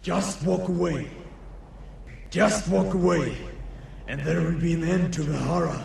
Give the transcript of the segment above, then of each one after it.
Just walk away. Just walk away, and there will be an end to the horror.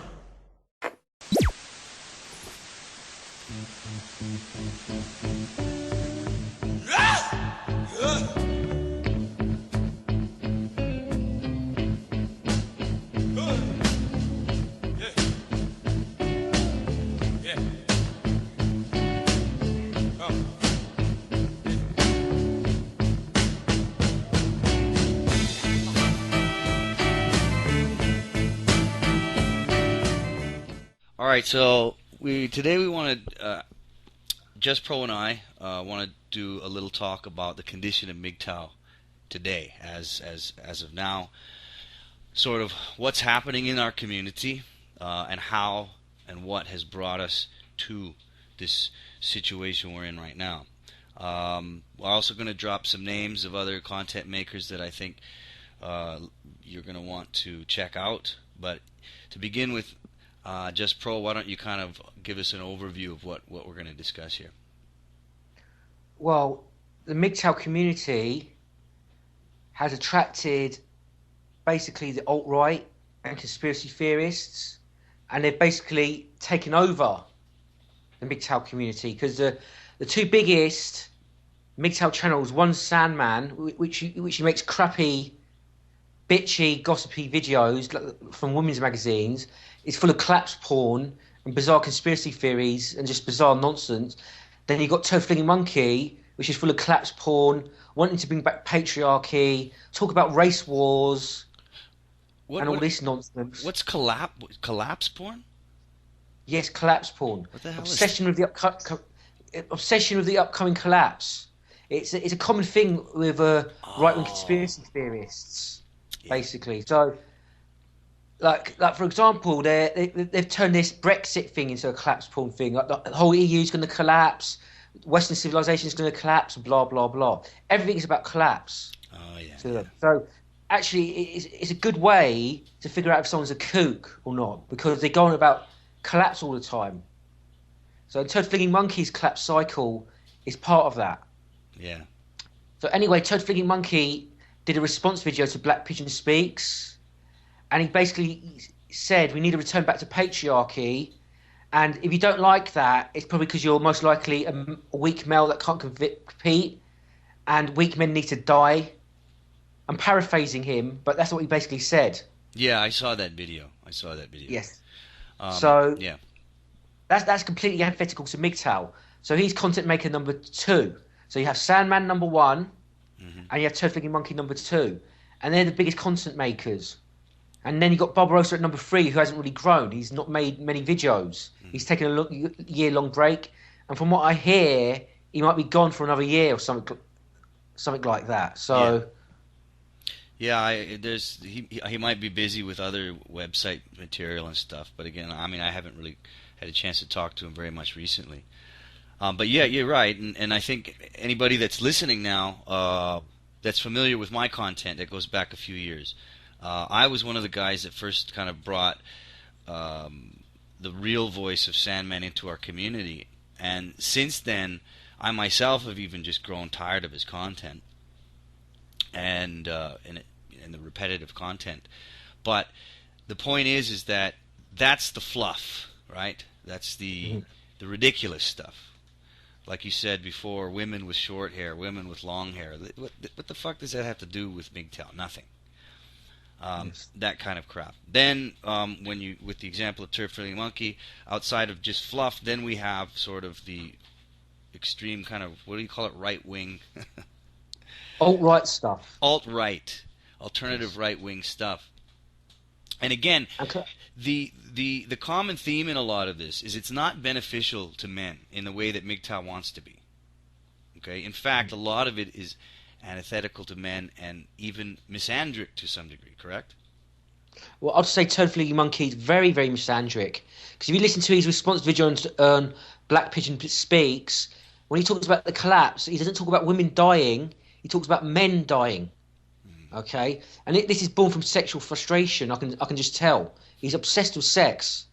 All right, so today we want to, Just Pro and I want to do a little talk about the condition of MGTOW today, as of now, sort of what's happening in our community, and how and what has brought us to this situation we're in right now. We're also going to drop some names of other content makers that I think you're going to want to check out. But to begin with, Just Pro, why don't you kind of give us an overview of what we're going to discuss here? Well, the MGTOW community has attracted basically the alt-right and conspiracy theorists, and they've basically taken over the MGTOW community, because the two biggest MGTOW channels, one's Sandman, which he makes crappy, bitchy, gossipy videos from women's magazines. It's full of collapse porn and bizarre conspiracy theories and just bizarre nonsense. Then you've got Toe Flinging Monkey, which is full of collapse porn, wanting to bring back patriarchy, talk about race wars, and all this nonsense. What's collapse porn? Yes, collapse porn. What the hell obsession with the upcoming collapse. It's a common thing with right-wing conspiracy theorists, basically. So, like for example, they've turned this Brexit thing into a collapse porn thing. Like the whole EU is going to collapse, Western civilization is going to collapse, blah blah blah. Everything is about collapse. Oh yeah. So actually, it's a good way to figure out if someone's a kook or not, because they're going about collapse all the time. So Toad Flinging Monkey's collapse cycle is part of that. Yeah. So anyway, Toad Flinging Monkey did a response video to Black Pigeon Speaks, and he basically said we need to return back to patriarchy, and if you don't like that, it's probably because you're most likely a weak male that can't compete, and weak men need to die. I'm paraphrasing him, but that's what he basically said. Yeah, I saw that video. Yes. Yeah. That's completely antithetical to MGTOW. So he's content maker number 2. So you have Sandman number 1, and you have Toe Flinging Monkey number 2, and they're the biggest content makers. And then you got Barbarossa at number 3, who hasn't really grown. He's not made many videos. He's taken a year-long break, and from what I hear, he might be gone for another year or something like that. So. Yeah, he might be busy with other website material and stuff. But again, I mean, I haven't really had a chance to talk to him very much recently. But yeah, you're right, and I think anybody that's listening now that's familiar with my content that goes back a few years, I was one of the guys that first kind of brought the real voice of Sandman into our community, and since then, I myself have even just grown tired of his content and the repetitive content. But the point is that that's the fluff, right? That's the ridiculous stuff. Like you said before, women with short hair, women with long hair. What the fuck does that have to do with MGTOW? Nothing. That kind of crap. Then, with the example of Turf Flinging Monkey, outside of just fluff, then we have sort of the extreme kind of, what do you call it, right-wing? Alt-right stuff. Alt-right. Alternative right-wing stuff. And again, the common theme in a lot of this is it's not beneficial to men in the way that MGTOW wants to be. Okay? In fact, a lot of it is antithetical to men and even misandric to some degree, correct? Well, I'd say Toad Flinging Monkey is very, very misandric. Because if you listen to his response video on Black Pigeon Speaks, when he talks about the collapse, he doesn't talk about women dying, he talks about men dying. Okay? And this is born from sexual frustration, I can just tell. He's obsessed with sex.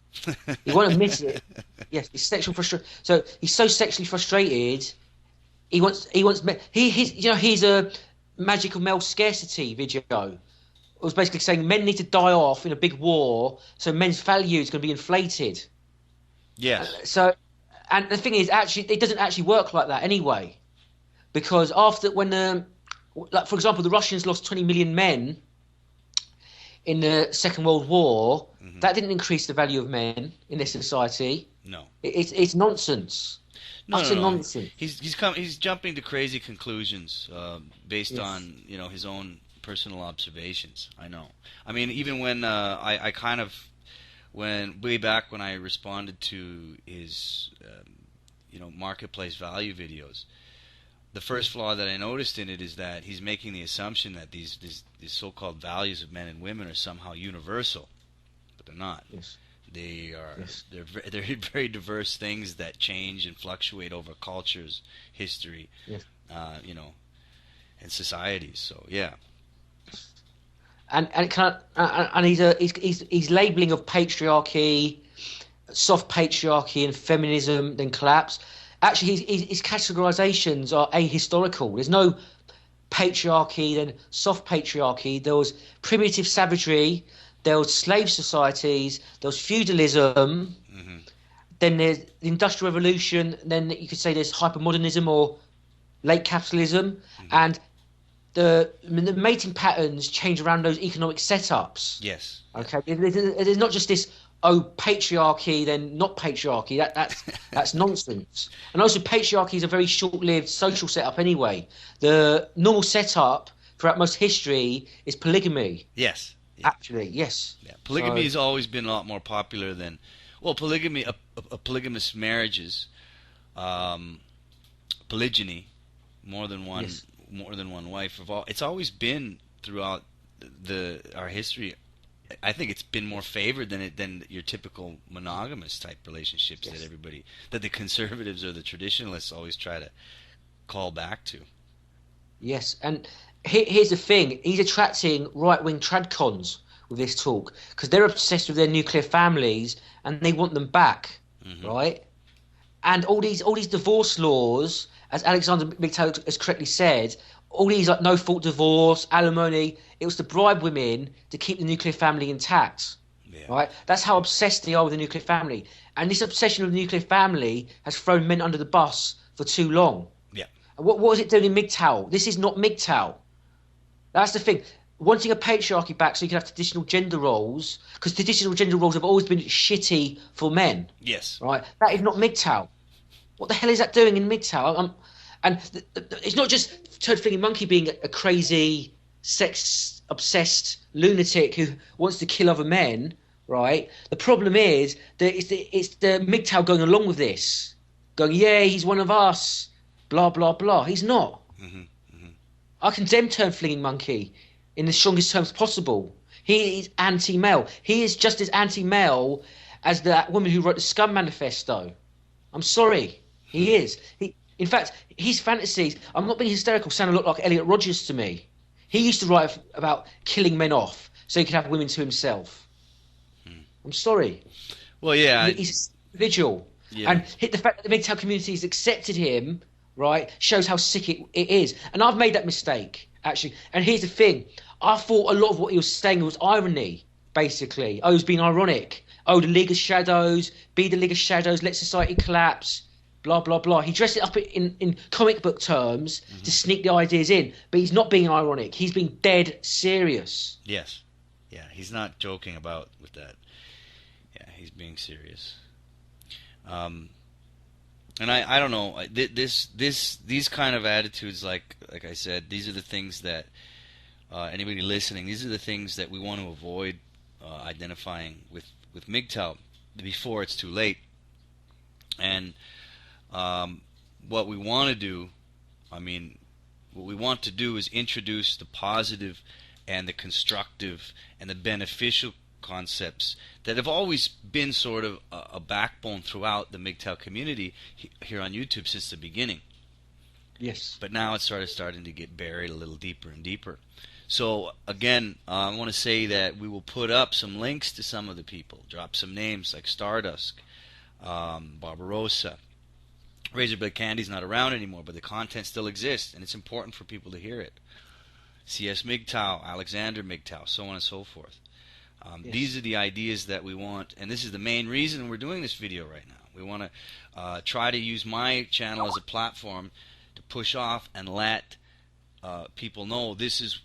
He won't admit it. Yes, it's sexual frustration. So he's so sexually frustrated. He's magical male scarcity video. It was basically saying men need to die off in a big war, so men's value is going to be inflated. Yes. So, and the thing is, actually, it doesn't actually work like that anyway, because like for example, the Russians lost 20 million men in the Second World War. Mm-hmm. That didn't increase the value of men in their society. No. It's nonsense. Utter nonsense. He's jumping to crazy conclusions based on his own personal observations. I know. I mean, even when I kind of way back when I responded to his marketplace value videos, the first flaw that I noticed in it is that he's making the assumption that these so-called values of men and women are somehow universal, but they're not. Yes. They are. Yes. They're very diverse things that change and fluctuate over cultures, history, yes. And societies. So yeah. And he's labeling of patriarchy, soft patriarchy, and feminism, then collapse. Actually, his categorizations are ahistorical. There's no patriarchy, then soft patriarchy. There was primitive savagery. There was slave societies. There was feudalism. Mm-hmm. Then there's the Industrial Revolution. Then you could say there's hypermodernism or late capitalism. Mm-hmm. And the mating patterns change around those economic setups. Yes. Okay. There's not just this patriarchy, then not patriarchy. That's nonsense. And also, patriarchy is a very short-lived social setup anyway. The normal setup throughout most history is polygamy. Yes. Yeah. Actually, yes. Yeah. Polygamy has always been a lot more popular than polygamy. Polygamous marriages, polygyny, more than one wife. It's always been throughout our history. I think it's been more favored than your typical monogamous type relationships. Yes. that the conservatives or the traditionalists always try to call back to. Yes, and here's the thing: he's attracting right-wing tradcons with this talk because they're obsessed with their nuclear families and they want them back, mm-hmm. right? And all these divorce laws, as Alexander MGTOW has correctly said, all these like no-fault divorce, alimony, it was to bribe women to keep the nuclear family intact, right? That's how obsessed they are with the nuclear family. And this obsession with the nuclear family has thrown men under the bus for too long. Yeah. And what is it doing in MGTOW? This is not MGTOW. That's the thing. Wanting a patriarchy back so you can have traditional gender roles, because traditional gender roles have always been shitty for men. Yes. Right? That is not MGTOW. What the hell is that doing in MGTOW? And it's not just Turd Flinging Monkey being a crazy, sex-obsessed lunatic who wants to kill other men, right? The problem is that it's the MGTOW going along with this, going, yeah, he's one of us, blah, blah, blah. He's not. Mm-hmm. Mm-hmm. I condemn Turd Flinging Monkey in the strongest terms possible. He is anti-male. He is just as anti-male as that woman who wrote the Scum Manifesto. I'm sorry. He is. In fact, his fantasies, I'm not being hysterical, sound a lot like Elliot Rodgers to me. He used to write about killing men off so he could have women to himself. I'm sorry. Well, yeah. He's an individual. Yeah. And the fact that the MGTOW community has accepted him, right, shows how sick it is. And I've made that mistake, actually. And here's the thing. I thought a lot of what he was saying was irony, basically. Oh, he was being ironic. Oh, the League of Shadows, be the League of Shadows, let society collapse. Blah, blah, blah. He dressed it up in comic book terms to sneak the ideas in. But he's not being ironic. He's being dead serious. Yes. Yeah, he's not joking about with that. Yeah, he's being serious. And I don't know. These kind of attitudes, like I said, these are the things that anybody listening, these are the things that we want to avoid identifying with MGTOW before it's too late. And what we want to do, what we want to do is introduce the positive and the constructive and the beneficial concepts that have always been sort of a backbone throughout the MGTOW community here on YouTube since the beginning. Yes. But now it's starting to get buried a little deeper and deeper. So again, I want to say that we will put up some links to some of the people, drop some names like Stardust, Barbarossa. Razorblade Candy's not around anymore, but the content still exists, and it's important for people to hear it. CS MGTOW, Alexander MGTOW, so on and so forth. Yes. These are the ideas that we want, and this is the main reason we're doing this video right now. We want to try to use my channel as a platform to push off and let people know this is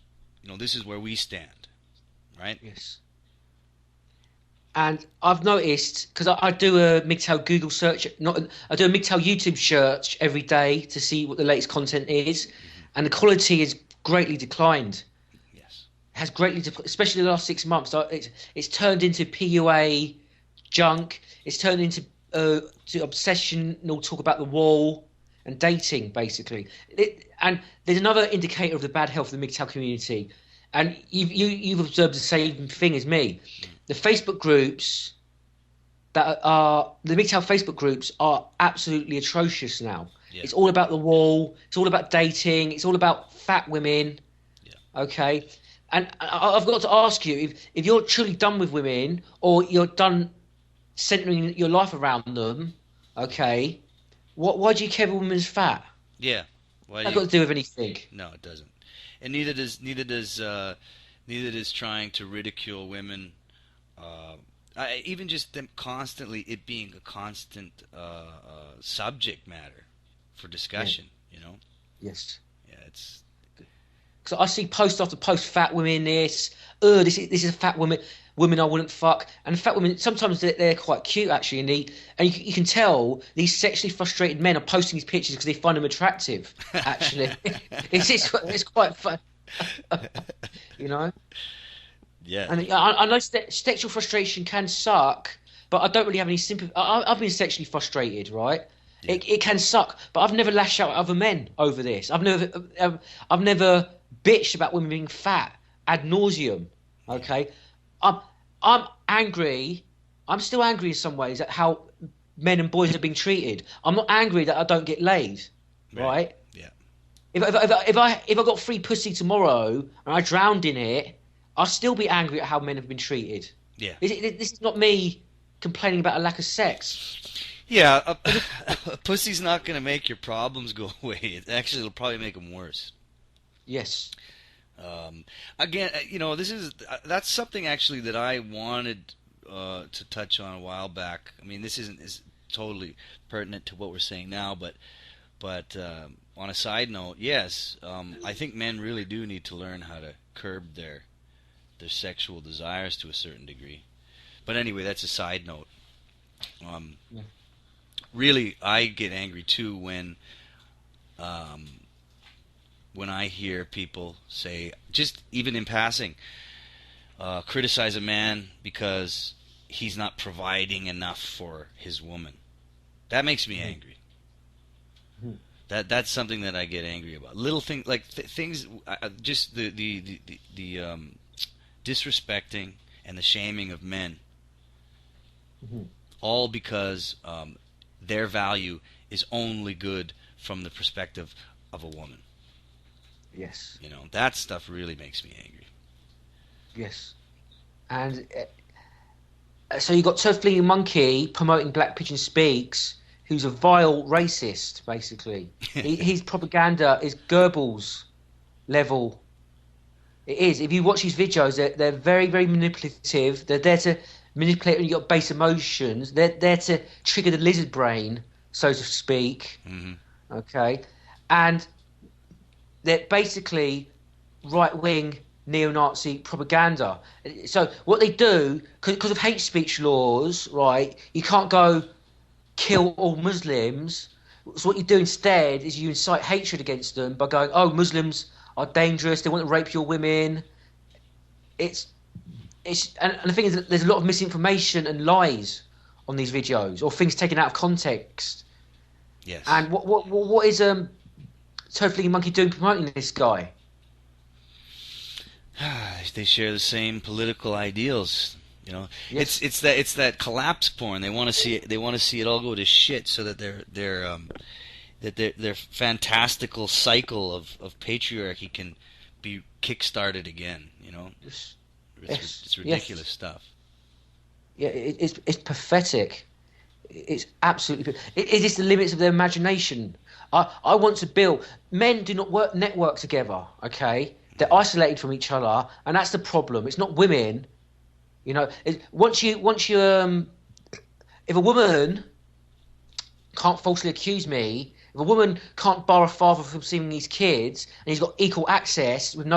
where we stand, right? Yes. And I've noticed, because I do a MGTOW Google search, I do a MGTOW YouTube search every day to see what the latest content is, and the quality has greatly declined. Yes. It has greatly declined, especially the last 6 months. It's turned into PUA junk. It's turned into to obsessional talk about the wall and dating, basically. And there's another indicator of the bad health of the MGTOW community, and you've observed the same thing as me. The Facebook groups the MGTOW Facebook groups are absolutely atrocious now. Yeah. It's all about the wall. It's all about dating. It's all about fat women. Yeah. Okay. And I've got to ask you, if you're truly done with women, or you're done centering your life around them, okay, why do you care if a woman's fat? Yeah. That's got to do with anything. No, it doesn't. And neither does trying to ridicule women. Even just them constantly, it being a constant subject matter for discussion, you know? Yes. Yeah, it's... Because I see post after post, fat women this is a fat woman I wouldn't fuck. And fat women, sometimes they're quite cute, actually, and you can tell these sexually frustrated men are posting these pictures because they find them attractive, actually. it's quite fun, you know? Yeah. And I know sexual frustration can suck, but I don't really have any sympathy. I've been sexually frustrated, right? Yeah. It can suck, but I've never lashed out at other men over this. I've never bitched about women being fat ad nauseum. Okay, I'm angry. I'm still angry in some ways at how men and boys are being treated. I'm not angry that I don't get laid, right? Yeah. If I got free pussy tomorrow and I drowned in it, I'll still be angry at how men have been treated. Yeah. This is not me complaining about a lack of sex. Yeah, pussy's not going to make your problems go away. It'll probably make them worse. Yes. Again, that's something actually that I wanted to touch on a while back. I mean, this is totally pertinent to what we're saying now, but on a side note, yes, I think men really do need to learn how to curb their sexual desires to a certain degree. But anyway, that's a side note. Really, I get angry too when I hear people say, just even in passing, criticize a man because he's not providing enough for his woman. That makes me angry. That's something that I get angry about. Little things like things, just the disrespecting and the shaming of men, all because their value is only good from the perspective of a woman. Yes. You know, that stuff really makes me angry. Yes. And so you've got Turf Fleeing Monkey promoting Black Pigeon Speaks, who's a vile racist, basically. His propaganda is Goebbels level. It is. If you watch his videos, they're very, very manipulative. They're there to manipulate when you've got base emotions. They're there to trigger the lizard brain, so to speak. Mm-hmm. Okay? And they're basically right-wing neo-Nazi propaganda. So what they do, because of hate speech laws, right, you can't go kill all Muslims. So what you do instead is you incite hatred against them by going, oh, Muslims are dangerous, they want to rape your women. And the thing is that there's a lot of misinformation and lies on these videos, or things taken out of context. Yes. And what is Turf Fleeing Monkey doing promoting this guy? They share the same political ideals, you know. Yes. It's that collapse porn. They want to see it. They want to see it all go to shit, so that their fantastical cycle of patriarchy can be kickstarted again. You know, it's ridiculous stuff. Yeah, it's pathetic. It's absolutely. It is the limits of their imagination. I want to build. Men do not network together. Okay, They're isolated from each other, and that's the problem. It's not women. You know, once you if a woman can't falsely accuse me, if a woman can't bar a father from seeing his kids, and he's got equal access with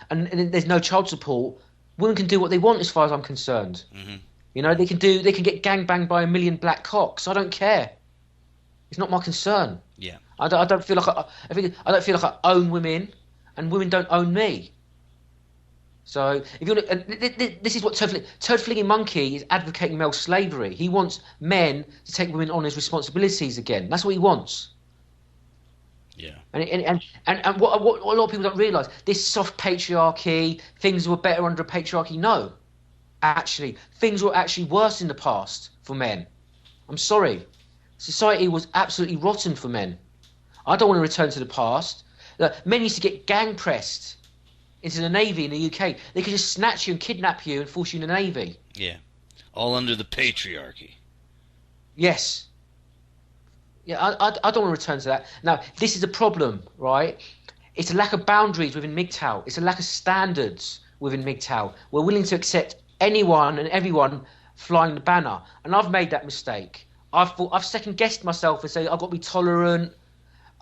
and there's no child support, women can do what they want as far as I'm concerned. Mm-hmm. You know, they can get gangbanged by a million black cocks. I don't care. It's not my concern. Yeah. I don't feel like I don't feel like I own women, and women don't own me. So if you want to, this is what Turd Flinging Monkey is advocating male slavery. He wants men to take women on as responsibilities again. That's what he wants. Yeah. And what a lot of people don't realise, this soft patriarchy, things were better under a patriarchy. No, actually, things were actually worse in the past for men. I'm sorry, society was absolutely rotten for men. I don't want to return to the past. Men used to get gang pressed into the Navy in the UK. They could just snatch you and kidnap you and force you in the Navy. Yeah. All under the patriarchy. Yes. Yeah, I don't want to return to that. Now, this is a problem, right? It's a lack of boundaries within MGTOW. It's a lack of standards within MGTOW. We're willing to accept anyone and everyone flying the banner. And I've made that mistake. I've second-guessed myself and said, I've got to be tolerant.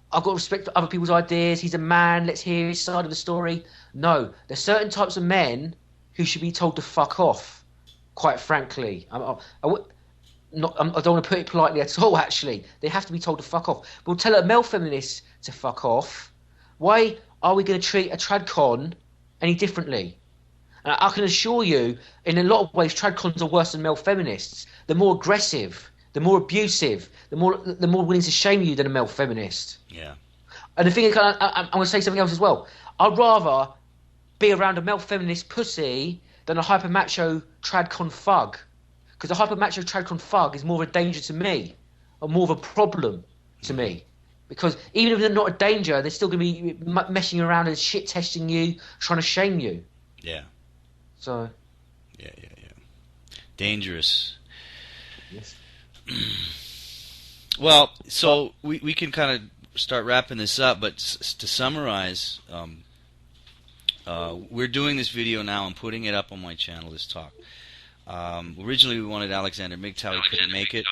I've got to respect other people's ideas. He's a man. Let's hear his side of the story. No, there's certain types of men who should be told to fuck off, quite frankly. I don't want to put it politely at all, actually. They have to be told to fuck off. We'll tell a male feminist to fuck off. Why are we going to treat a tradcon any differently? And I can assure you, in a lot of ways, tradcons are worse than male feminists. They're more aggressive. They're more abusive. They're more willing to shame you than a male feminist. Yeah. And the thing is, I'm going to say something else as well. I'd rather be around a male feminist pussy than a hyper macho tradcon thug, because a hyper macho tradcon thug is more of a danger to me, or more of a problem to me. Because even if they're not a danger, they're still going to be messing around and shit testing you, trying to shame you. Yeah. So. Yeah. Dangerous. Yes. Well, so we can kind of start wrapping this up, but to summarize, we're doing this video now and putting it up on my channel, this talk. Originally we wanted Alexander MGTOW, he couldn't make it,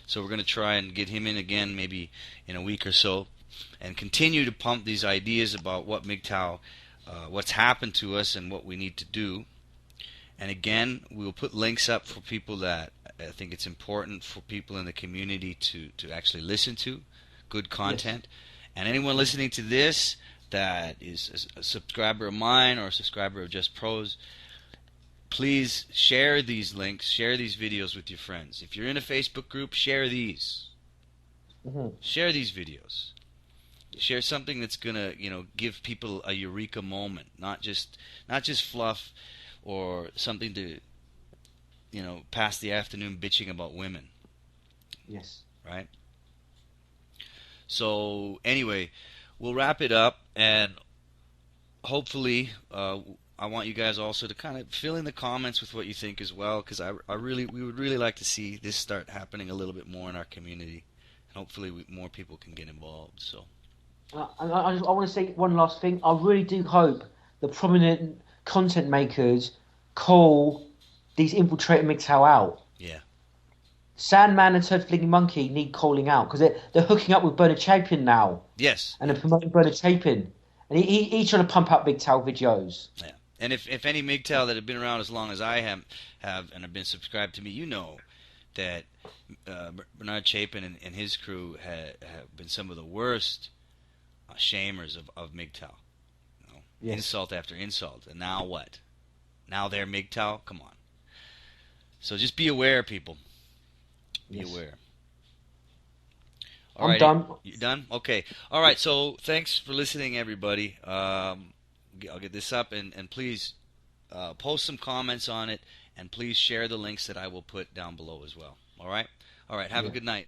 so we're going to try and get him in again maybe in a week or so, and continue to pump these ideas about what MGTOW, what's happened to us and what we need to do. And again, we'll put links up for people that I think it's important for people in the community to actually listen to good content. Yes. And anyone listening to this that is a subscriber of mine or a subscriber of Just Pros, please share these links, share these videos with your friends. If you're in a Facebook group, share these. Mm-hmm. Share these videos. Share something that's gonna, give people a eureka moment, not just fluff or something to, pass the afternoon bitching about women. Yes. Right? So, anyway, we'll wrap it up, and hopefully, I want you guys also to kind of fill in the comments with what you think as well, because we would really like to see this start happening a little bit more in our community, and hopefully more people can get involved. So, I want to say one last thing. I really do hope the prominent content makers call these infiltrated MGTOW out. Yeah. Sandman and Turd Flinging Monkey need calling out, because they're hooking up with Bernard Chapin now. Yes. And they're promoting Bernard Chapin. And he's trying to pump up MGTOW videos. Yeah. And if any MGTOW that have been around as long as I have and have been subscribed to me, you know that Bernard Chapin and his crew have been some of the worst shamers of MGTOW. Yes. Insult after insult. And now what? Now they're MGTOW? Come on. So just be aware, people. Be aware. I'm done. You done? Okay. All right. So thanks for listening, everybody. I'll get this up, and please post some comments on it, and please share the links that I will put down below as well. All right. All right. Have a good night.